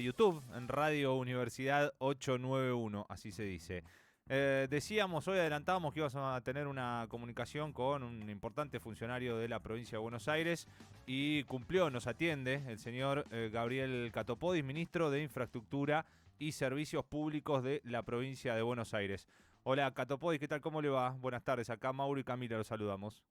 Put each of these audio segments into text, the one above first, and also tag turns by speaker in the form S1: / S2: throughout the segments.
S1: YouTube, en Radio Universidad 891, así se dice. Decíamos, hoy adelantábamos que íbamos a tener una comunicación con un importante funcionario de la provincia de Buenos Aires y cumplió, nos atiende el señor Gabriel Catopodis, ministro de Infraestructura y Servicios Públicos de la provincia de Buenos Aires. Hola Catopodis, ¿qué tal? ¿Cómo le va? Buenas tardes, acá Mauro y Camila los saludamos.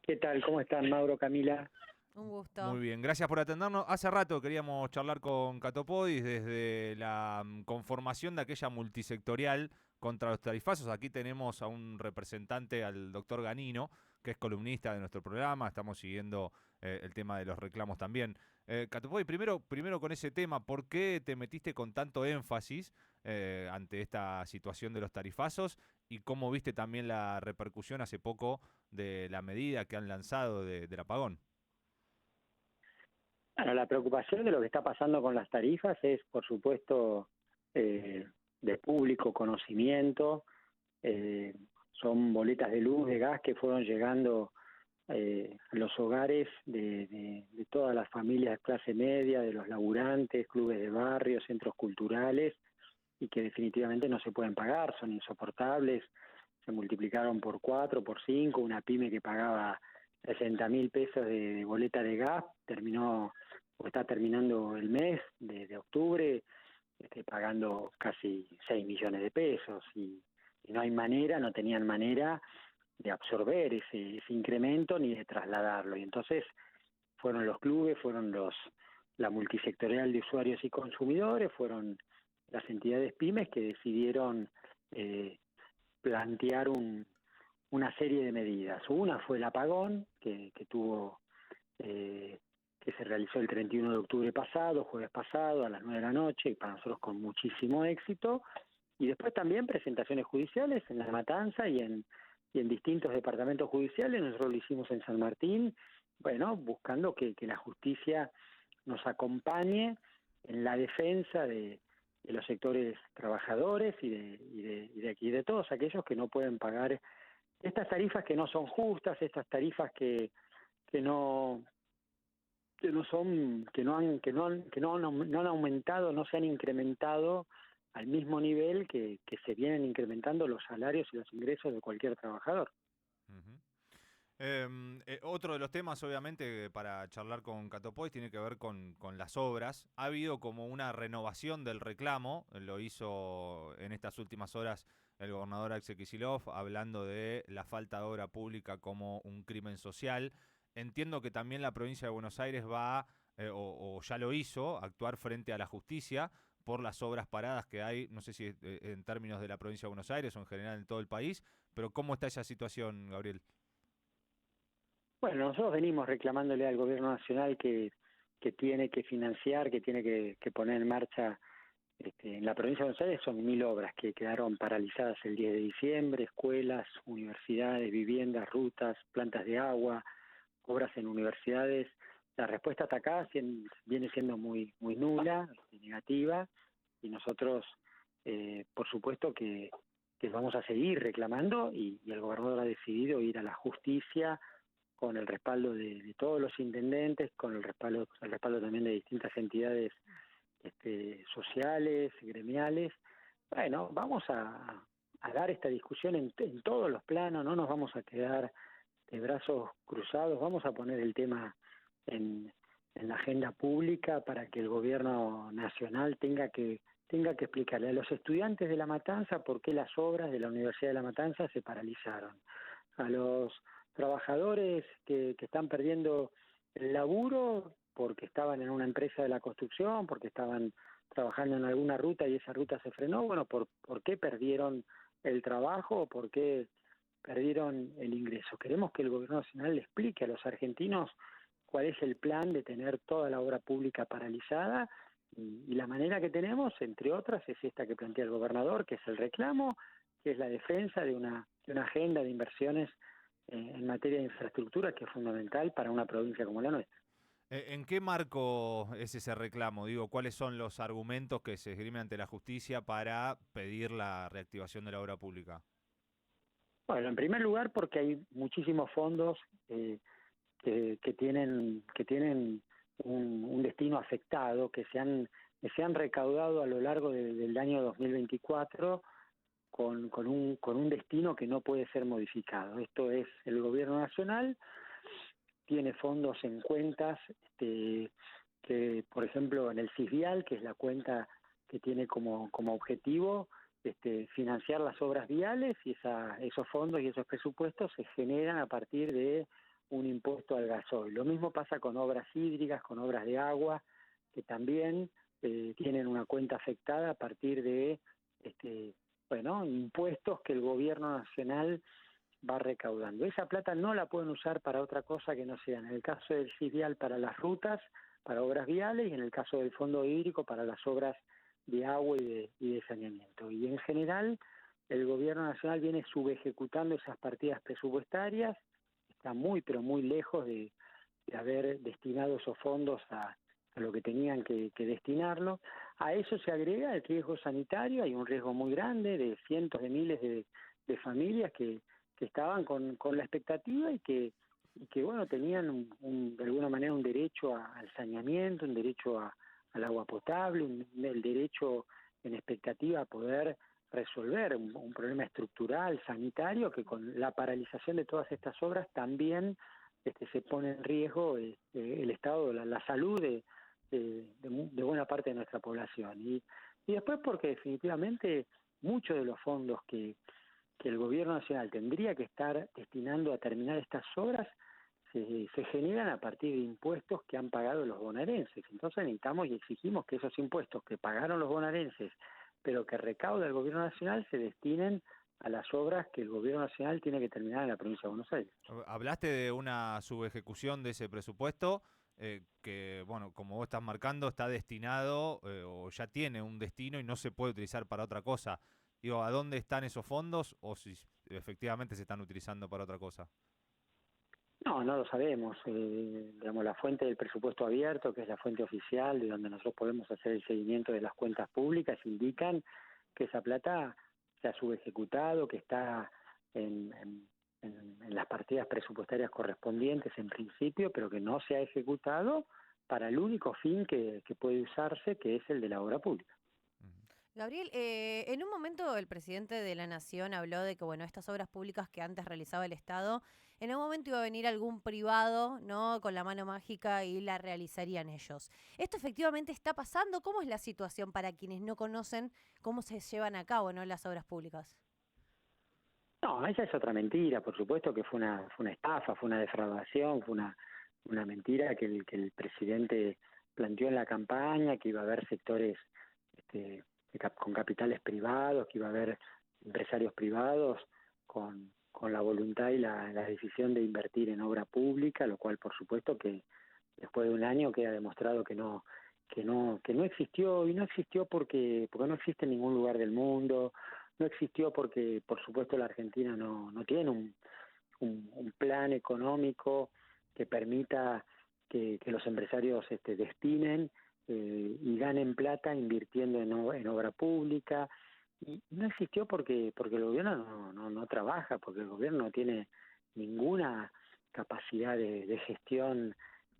S2: ¿Qué tal? ¿Cómo están, Mauro, Camila?
S3: Un gusto.
S1: Muy bien, gracias por atendernos. Hace rato queríamos charlar con Catopodis desde la conformación de aquella multisectorial contra los tarifazos. Aquí tenemos a un representante, al doctor Ganino, que es columnista de nuestro programa. Estamos siguiendo el tema de los reclamos también. Catopodis, primero con ese tema, ¿por qué te metiste con tanto énfasis ante esta situación de los tarifazos? Y cómo viste también la repercusión hace poco de la medida que han lanzado del apagón.
S2: Bueno, la preocupación de lo que está pasando con las tarifas es, por supuesto, de público conocimiento. Son boletas de luz, de gas que fueron llegando a los hogares de todas las familias de clase media, de los laburantes, clubes de barrio, centros culturales, y que definitivamente no se pueden pagar, son insoportables. Se multiplicaron por 4, por 5, una pyme que pagaba 60.000 pesos de boleta de gas terminó o está terminando el mes de octubre pagando casi 6 millones de pesos y no hay manera, no tenían manera de absorber ese incremento ni de trasladarlo, y entonces fueron los clubes, fueron la multisectorial de usuarios y consumidores, fueron las entidades pymes que decidieron plantear una serie de medidas. Una fue el apagón que tuvo que se realizó el 31 de octubre pasado, jueves pasado, a las 9 de la noche, y para nosotros con muchísimo éxito. Y después también presentaciones judiciales en La Matanza y en distintos departamentos judiciales. Nosotros lo hicimos en San Martín, bueno, buscando que la justicia nos acompañe en la defensa de los sectores trabajadores y de todos aquellos que no pueden pagar estas tarifas que no son justas, estas tarifas que no han aumentado, no se han incrementado al mismo nivel que se vienen incrementando los salarios y los ingresos de cualquier trabajador.
S1: Uh-huh. Otro de los temas, obviamente, para charlar con Catopodis tiene que ver con las obras. Ha habido como una renovación del reclamo, lo hizo en estas últimas horas el gobernador Axel Kicillof, hablando de la falta de obra pública como un crimen social. Entiendo que también la provincia de Buenos Aires va, o ya lo hizo, actuar frente a la justicia por las obras paradas que hay, no sé si en términos de la provincia de Buenos Aires o en general en todo el país, pero ¿cómo está esa situación, Gabriel?
S2: Bueno, nosotros venimos reclamándole al gobierno nacional que tiene que financiar, que tiene que poner en marcha, en la provincia de Buenos Aires son 1.000 obras que quedaron paralizadas el 10 de diciembre, escuelas, universidades, viviendas, rutas, plantas de agua, obras en universidades. La respuesta hasta acá viene siendo muy nula, negativa, y nosotros, por supuesto que vamos a seguir reclamando, y el gobernador ha decidido ir a la justicia con el respaldo de todos los intendentes, con el respaldo también de distintas entidades sociales, gremiales. Bueno, vamos a dar esta discusión en todos los planos, no nos vamos a quedar de brazos cruzados, vamos a poner el tema en la agenda pública para que el gobierno nacional tenga que explicarle a los estudiantes de La Matanza por qué las obras de la Universidad de La Matanza se paralizaron, a los trabajadores que están perdiendo el laburo porque estaban en una empresa de la construcción, porque estaban trabajando en alguna ruta y esa ruta se frenó. Bueno, ¿por qué perdieron el trabajo o por qué perdieron el ingreso? Queremos que el gobierno nacional le explique a los argentinos cuál es el plan de tener toda la obra pública paralizada, y la manera que tenemos, entre otras, es esta que plantea el gobernador, que es el reclamo, que es la defensa de una agenda de inversiones en materia de infraestructura que es fundamental para una provincia como la nuestra.
S1: ¿En qué marco es ese reclamo? Digo, ¿cuáles son los argumentos que se esgrimen ante la justicia para pedir la reactivación de la obra pública?
S2: Bueno, en primer lugar porque hay muchísimos fondos que tienen un destino afectado, que se han se han recaudado a lo largo del año 2024 con un destino que no puede ser modificado. Esto es, el gobierno nacional tiene fondos en cuentas que, por ejemplo, en el CISVIAL, que es la cuenta que tiene como objetivo financiar las obras viales, y esos fondos y esos presupuestos se generan a partir de un impuesto al gasoil. Lo mismo pasa con obras hídricas, con obras de agua, que también tienen una cuenta afectada a partir de impuestos que el gobierno nacional va recaudando. Esa plata no la pueden usar para otra cosa que no sea, en el caso del CISVIAL, para las rutas, para obras viales, y en el caso del fondo hídrico, para las obras de agua y de saneamiento. Y en general, el gobierno nacional viene subejecutando esas partidas presupuestarias, está muy, pero muy lejos de haber destinado esos fondos a lo que tenían que destinarlo. A eso se agrega el riesgo sanitario, hay un riesgo muy grande de cientos de miles de familias que estaban con la expectativa y que bueno, tenían de alguna manera un derecho al saneamiento, un derecho al agua potable, el derecho en expectativa a poder resolver un problema estructural, sanitario, que con la paralización de todas estas obras también se pone en riesgo el estado, la salud de buena parte de nuestra población. Y después porque definitivamente muchos de los fondos que el gobierno nacional tendría que estar destinando a terminar estas obras se generan a partir de impuestos que han pagado los bonaerenses. Entonces necesitamos y exigimos que esos impuestos que pagaron los bonaerenses, pero que recauda el gobierno nacional, se destinen a las obras que el gobierno nacional tiene que terminar en la provincia de Buenos Aires.
S1: Hablaste de una subejecución de ese presupuesto que, bueno, como vos estás marcando, está destinado o ya tiene un destino y no se puede utilizar para otra cosa. Digo, ¿a dónde están esos fondos o si efectivamente se están utilizando para otra cosa?
S2: No lo sabemos. Digamos, la fuente del presupuesto abierto, que es la fuente oficial de donde nosotros podemos hacer el seguimiento de las cuentas públicas, indican que esa plata se ha subejecutado, que está en las partidas presupuestarias correspondientes en principio, pero que no se ha ejecutado para el único fin que puede usarse, que es el de la obra pública.
S3: Gabriel, en un momento el presidente de la Nación habló de que, bueno, estas obras públicas que antes realizaba el Estado, en algún momento iba a venir algún privado, ¿no?, con la mano mágica y la realizarían ellos. ¿Esto efectivamente está pasando? ¿Cómo es la situación para quienes no conocen cómo se llevan a cabo, ¿no?, las obras públicas?
S2: No, esa es otra mentira, por supuesto que fue una estafa, fue una defraudación, fue una mentira que el presidente planteó en la campaña, que iba a haber sectores con capitales privados, que iba a haber empresarios privados con la voluntad y la decisión de invertir en obra pública, lo cual por supuesto que después de un año queda demostrado que no existió, y no existió porque no existe en ningún lugar del mundo, no existió porque por supuesto la Argentina no tiene un plan económico que permita que los empresarios destinen y ganen plata invirtiendo en obra pública, y no existió porque el gobierno no trabaja, porque el gobierno no tiene ninguna capacidad de gestión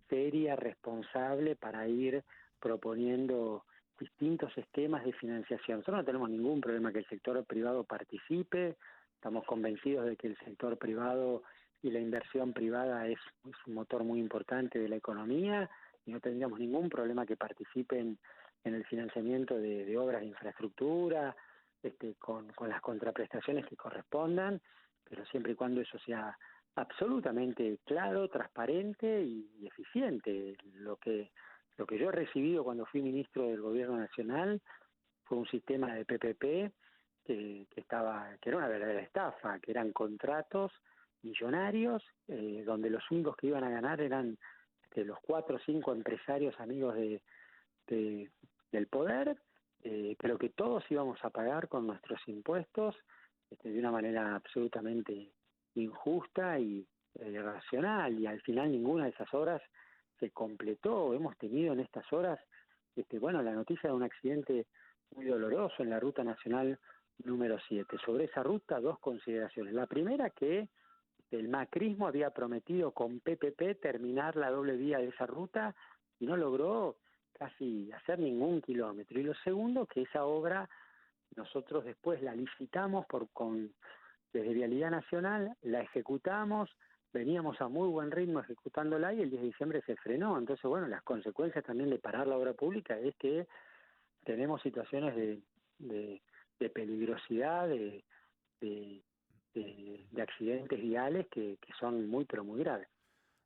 S2: seria, responsable, para ir proponiendo distintos esquemas de financiación. Nosotros no tenemos ningún problema que el sector privado participe, estamos convencidos de que el sector privado y la inversión privada es un motor muy importante de la economía, y no tendríamos ningún problema que participen en el financiamiento de obras de infraestructura, con las contraprestaciones que correspondan, pero siempre y cuando eso sea absolutamente claro, transparente y eficiente. Lo que yo he recibido cuando fui ministro del Gobierno Nacional fue un sistema de PPP que era una verdadera estafa, que eran contratos millonarios, donde los únicos que iban a ganar eran los 4 o 5 empresarios amigos del poder, pero que todos íbamos a pagar con nuestros impuestos de una manera absolutamente injusta y irracional, y al final ninguna de esas obras se completó. Hemos tenido en estas horas la noticia de un accidente muy doloroso en la Ruta Nacional número 7. Sobre esa ruta, 2 consideraciones. La primera, que el macrismo había prometido con PPP terminar la doble vía de esa ruta y no logró casi hacer ningún kilómetro. Y lo segundo, que esa obra nosotros después la licitamos desde Vialidad Nacional, la ejecutamos, veníamos a muy buen ritmo ejecutándola y el 10 de diciembre se frenó. Entonces, bueno, las consecuencias también de parar la obra pública es que tenemos situaciones de peligrosidad, de, de accidentes viales que son muy, pero muy graves.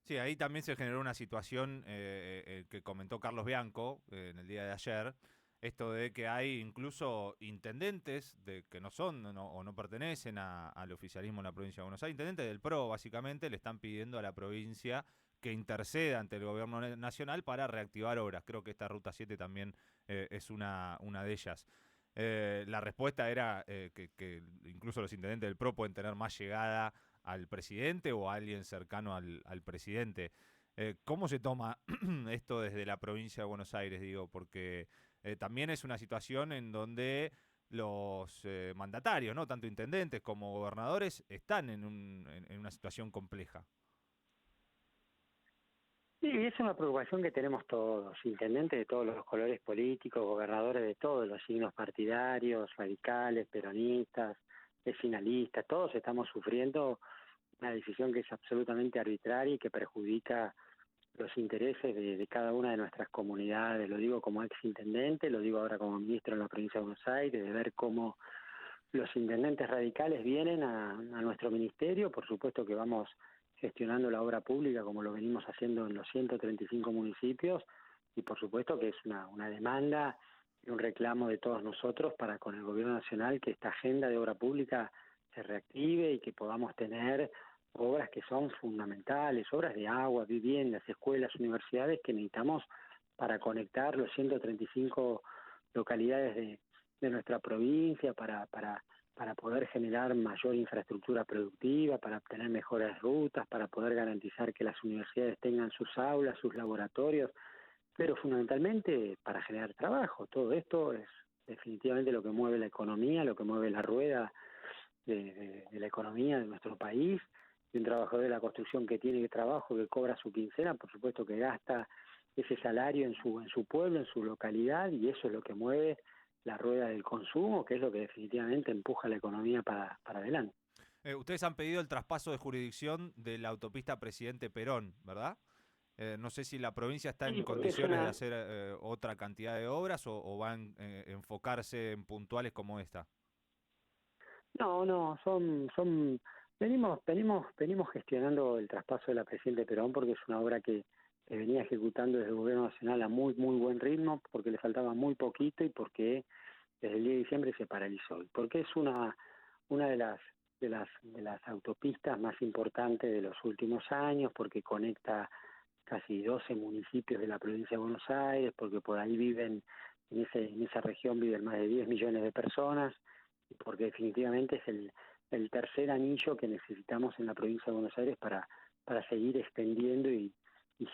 S1: Sí, ahí también se generó una situación que comentó Carlos Bianco en el día de ayer, esto de que hay incluso intendentes que no son o no pertenecen al oficialismo en la provincia de Buenos Aires, intendentes del PRO básicamente, le están pidiendo a la provincia que interceda ante el gobierno nacional para reactivar obras. Creo que esta Ruta 7 también es una de ellas. La respuesta era que incluso los intendentes del PRO pueden tener más llegada al presidente o a alguien cercano al presidente. ¿Cómo se toma esto desde la provincia de Buenos Aires? Digo, porque también es una situación en donde los mandatarios, ¿no? Tanto intendentes como gobernadores, están en una situación compleja.
S2: Sí, es una preocupación que tenemos todos, intendentes de todos los colores políticos, gobernadores de todos los signos partidarios, radicales, peronistas, vecinalistas, todos estamos sufriendo una decisión que es absolutamente arbitraria y que perjudica los intereses de cada una de nuestras comunidades. Lo digo como exintendente, lo digo ahora como ministro en la provincia de Buenos Aires, de ver cómo los intendentes radicales vienen a nuestro ministerio. Por supuesto que vamos gestionando la obra pública como lo venimos haciendo en los 135 municipios y por supuesto que es una demanda y un reclamo de todos nosotros para con el gobierno nacional que esta agenda de obra pública se reactive y que podamos tener obras que son fundamentales, obras de agua, viviendas, escuelas, universidades que necesitamos para conectar los 135 localidades de nuestra provincia, para poder generar mayor infraestructura productiva, para obtener mejores rutas, para poder garantizar que las universidades tengan sus aulas, sus laboratorios, pero fundamentalmente para generar trabajo. Todo esto es definitivamente lo que mueve la economía, lo que mueve la rueda de la economía de nuestro país. Y un trabajador de la construcción que tiene trabajo, que cobra su quincena, por supuesto que gasta ese salario en su pueblo, en su localidad, y eso es lo que mueve la rueda del consumo, que es lo que definitivamente empuja la economía para adelante.
S1: Ustedes han pedido el traspaso de jurisdicción de la autopista Presidente Perón, ¿verdad? No sé si la provincia está en
S2: Sí, porque
S1: condiciones de hacer otra cantidad de obras o van a enfocarse en puntuales como esta.
S2: No, venimos gestionando el traspaso de la Presidente Perón porque es una obra que venía ejecutando desde el Gobierno Nacional a muy buen ritmo, porque le faltaba muy poquito y porque desde el 10 de diciembre se paralizó. Porque es una de las autopistas más importantes de los últimos años, porque conecta casi 12 municipios de la provincia de Buenos Aires, porque por ahí en esa región viven más de 10 millones de personas, y porque definitivamente es el tercer anillo que necesitamos en la provincia de Buenos Aires para seguir extendiendo y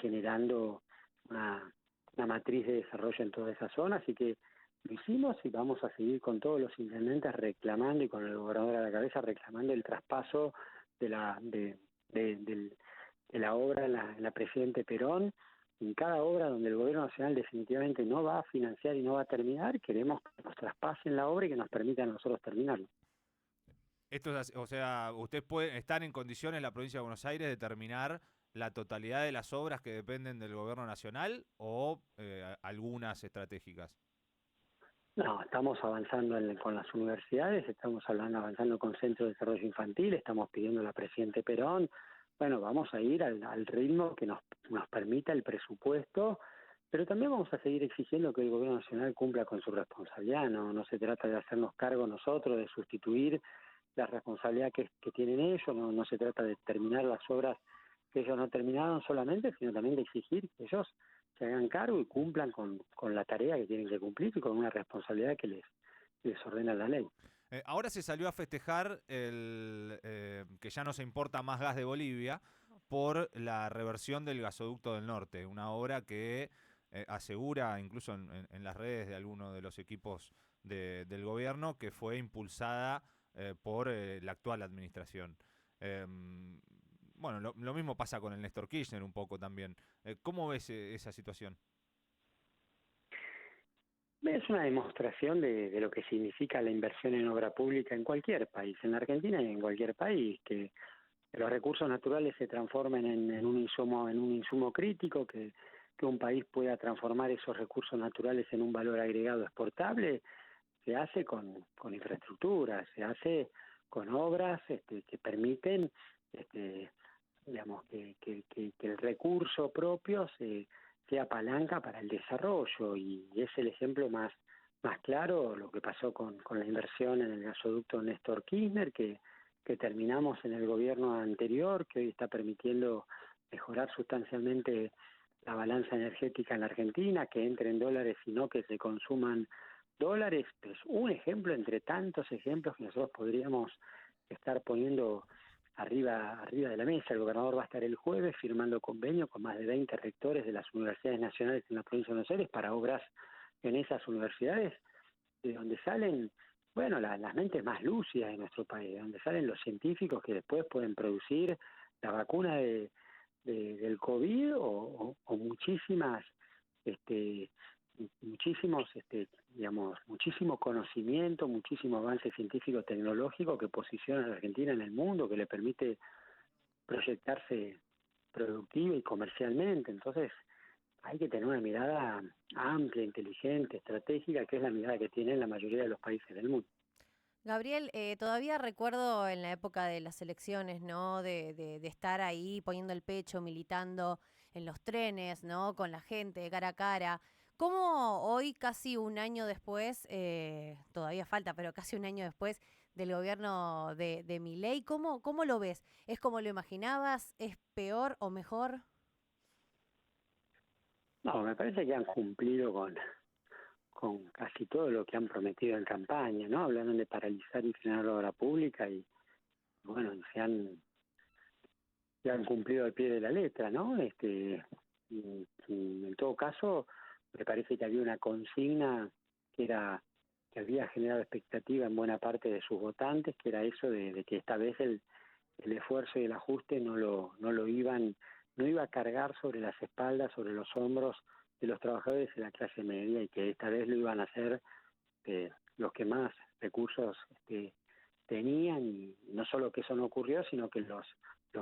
S2: generando una matriz de desarrollo en toda esa zona. Así que lo hicimos y vamos a seguir con todos los intendentes reclamando y con el gobernador a la cabeza reclamando el traspaso de la obra en la Presidente Perón. En cada obra donde el gobierno nacional definitivamente no va a financiar y no va a terminar, queremos que nos traspasen la obra y que nos permitan a nosotros terminarlo.
S1: Esto es, o sea, ustedes están en condiciones, la provincia de Buenos Aires, de terminar la totalidad de las obras que dependen del gobierno nacional o algunas estratégicas.
S2: No, estamos avanzando con las universidades, estamos avanzando con centros de desarrollo infantil, estamos pidiendo a la Presidente Perón. Bueno, vamos a ir al ritmo que nos permita el presupuesto, pero también vamos a seguir exigiendo que el gobierno nacional cumpla con su responsabilidad. No se trata de hacernos cargo nosotros, de sustituir la responsabilidad que tienen ellos, no se trata de terminar las obras que ellos no terminaron solamente, sino también de exigir que ellos se hagan cargo y cumplan con la tarea que tienen que cumplir y con una responsabilidad que les ordena la ley.
S1: Ahora se salió a festejar que ya no se importa más gas de Bolivia por la reversión del gasoducto del norte, una obra que asegura, incluso en las redes de algunos de los equipos del gobierno, que fue impulsada por la actual administración. Bueno, lo mismo pasa con el Néstor Kirchner un poco también. ¿Cómo ves esa situación?
S2: Es una demostración de lo que significa la inversión en obra pública en cualquier país, en la Argentina y en cualquier país, que los recursos naturales se transformen en un insumo crítico, que un país pueda transformar esos recursos naturales en un valor agregado exportable, se hace con infraestructura, se hace con obras que permiten, este, digamos, que el recurso propio sea palanca para el desarrollo, y es el ejemplo más claro lo que pasó con la inversión en el gasoducto Néstor Kirchner, que terminamos en el gobierno anterior, que hoy está permitiendo mejorar sustancialmente la balanza energética en la Argentina, que entren dólares y no que se consuman dólares. Es un ejemplo entre tantos ejemplos que nosotros podríamos estar poniendo arriba de la mesa. El gobernador va a estar el jueves firmando convenio con más de 20 rectores de las universidades nacionales en la provincia de Buenos Aires para obras en esas universidades, de donde salen, bueno, las mentes más lúcidas de nuestro país, de donde salen los científicos que después pueden producir la vacuna del COVID o muchísimas, muchísimos, digamos, muchísimo conocimiento, muchísimo avance científico tecnológico que posiciona a la Argentina en el mundo, que le permite proyectarse productiva y comercialmente. Entonces, hay que tener una mirada amplia, inteligente, estratégica, que es la mirada que tienen la mayoría de los países del mundo.
S3: Gabriel, todavía recuerdo en la época de las elecciones, ¿no? De estar ahí poniendo el pecho, militando en los trenes, ¿no? Con la gente, cara a cara. ¿Cómo hoy, casi un año después, todavía falta, pero casi un año después del gobierno de Milei, cómo lo ves? ¿Es como lo imaginabas? ¿Es peor o mejor?
S2: No, me parece que han cumplido con casi todo lo que han prometido en campaña, ¿no? Hablaron de paralizar y frenar la obra pública y, bueno, se han cumplido al pie de la letra, ¿no? En todo caso, me parece que había una consigna que había generado expectativa en buena parte de sus votantes, que era eso de que esta vez el esfuerzo y el ajuste no iba a cargar sobre las espaldas, sobre los hombros de los trabajadores de la clase media, y que esta vez lo iban a hacer los que más recursos tenían, y no solo que eso no ocurrió, sino que los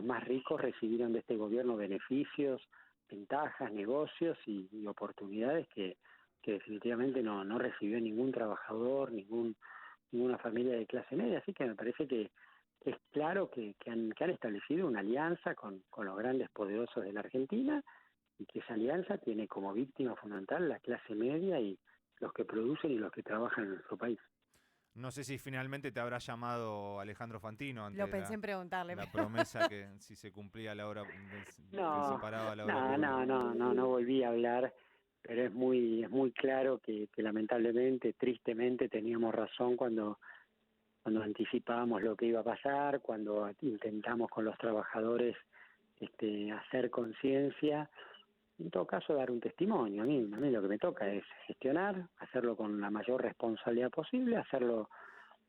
S2: más ricos recibieron de este gobierno beneficios, ventajas, negocios y oportunidades que definitivamente no recibió ningún trabajador, ninguna familia de clase media. Así que me parece que es claro que han establecido una alianza con los grandes poderosos de la Argentina, y que esa alianza tiene como víctima fundamental la clase media y los que producen y los que trabajan en nuestro país.
S1: No sé si finalmente te habrá llamado Alejandro Fantino ante
S3: Lo pensé en preguntarle.
S1: la promesa que si se cumplía la obra, que se paraba la obra pública.
S2: No volví a hablar, pero es muy claro que lamentablemente, tristemente, teníamos razón cuando anticipábamos lo que iba a pasar, cuando intentamos con los trabajadores hacer conciencia. En todo caso, dar un testimonio. A mí lo que me toca es gestionar, hacerlo con la mayor responsabilidad posible, hacerlo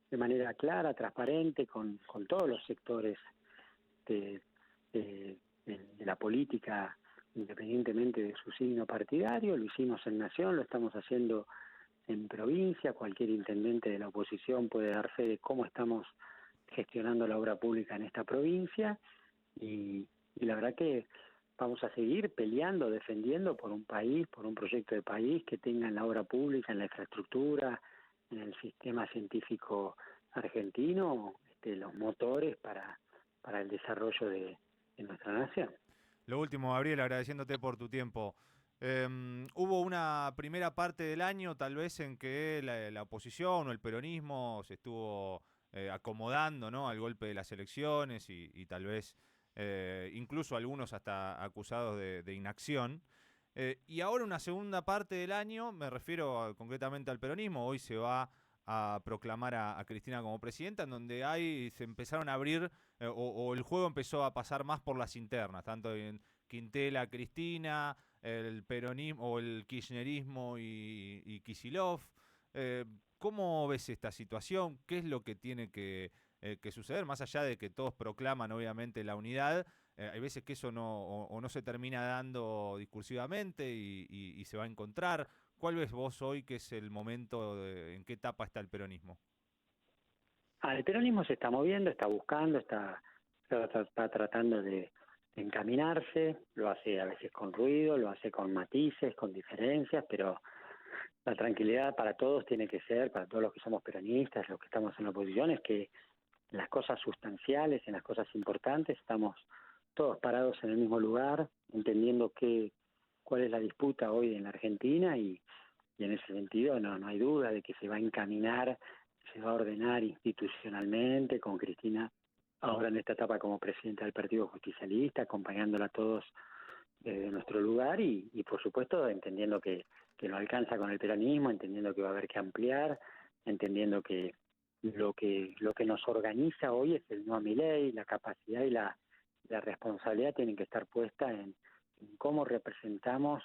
S2: de manera clara, transparente, con todos los sectores de la política, independientemente de su signo partidario. Lo hicimos en Nación, lo estamos haciendo en provincia. Cualquier intendente de la oposición puede dar fe de cómo estamos gestionando la obra pública en esta provincia, y la verdad que vamos a seguir peleando, defendiendo por un país, por un proyecto de país que tenga en la obra pública, en la infraestructura, en el sistema científico argentino, los motores para el desarrollo de nuestra nación.
S1: Lo último, Gabriel, agradeciéndote por tu tiempo. Hubo una primera parte del año, tal vez, en que la oposición o el peronismo se estuvo acomodando, ¿no?, al golpe de las elecciones y tal vez incluso algunos hasta acusados de inacción. Y ahora una segunda parte del año, me refiero concretamente al peronismo, hoy se va a proclamar a Cristina como presidenta, en donde se empezaron a abrir, o el juego empezó a pasar más por las internas, tanto en Quintela, Cristina, el peronismo o el kirchnerismo y Kicillof. ¿Cómo ves esta situación? ¿Qué es lo que tiene que suceder? Más allá de que todos proclaman obviamente la unidad, hay veces que eso no se termina dando discursivamente y se va a encontrar. ¿Cuál ves vos hoy que es el momento, en qué etapa está el peronismo?
S2: El peronismo se está moviendo, está buscando, está tratando de encaminarse, lo hace a veces con ruido, lo hace con matices, con diferencias, pero la tranquilidad para todos tiene que ser, para todos los que somos peronistas, los que estamos en la oposición, es que en las cosas sustanciales, en las cosas importantes, estamos todos parados en el mismo lugar, entendiendo cuál es la disputa hoy en la Argentina y en ese sentido no hay duda de que se va a encaminar, se va a ordenar institucionalmente con Cristina ahora en esta etapa como presidenta del Partido Justicialista, acompañándola a todos desde nuestro lugar y por supuesto entendiendo que no alcanza con el peronismo, entendiendo que va a haber que ampliar, entendiendo que lo que nos organiza hoy es el no a Milei, la capacidad y la responsabilidad tienen que estar puesta en cómo representamos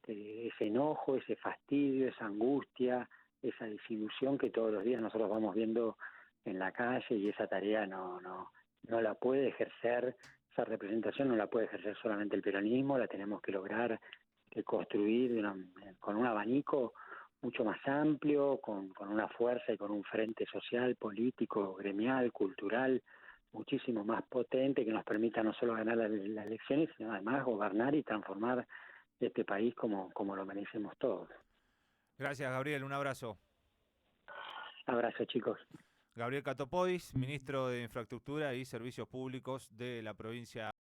S2: ese enojo, ese fastidio, esa angustia, esa desilusión que todos los días nosotros vamos viendo en la calle, y esa tarea no la puede ejercer, esa representación no la puede ejercer solamente el peronismo, la tenemos que lograr construir con un abanico mucho más amplio, con una fuerza y con un frente social, político, gremial, cultural, muchísimo más potente, que nos permita no solo ganar las elecciones, sino además gobernar y transformar este país como lo merecemos todos.
S1: Gracias, Gabriel, un abrazo.
S2: Abrazo, chicos.
S1: Gabriel Catopodis, ministro de Infraestructura y Servicios Públicos de la provincia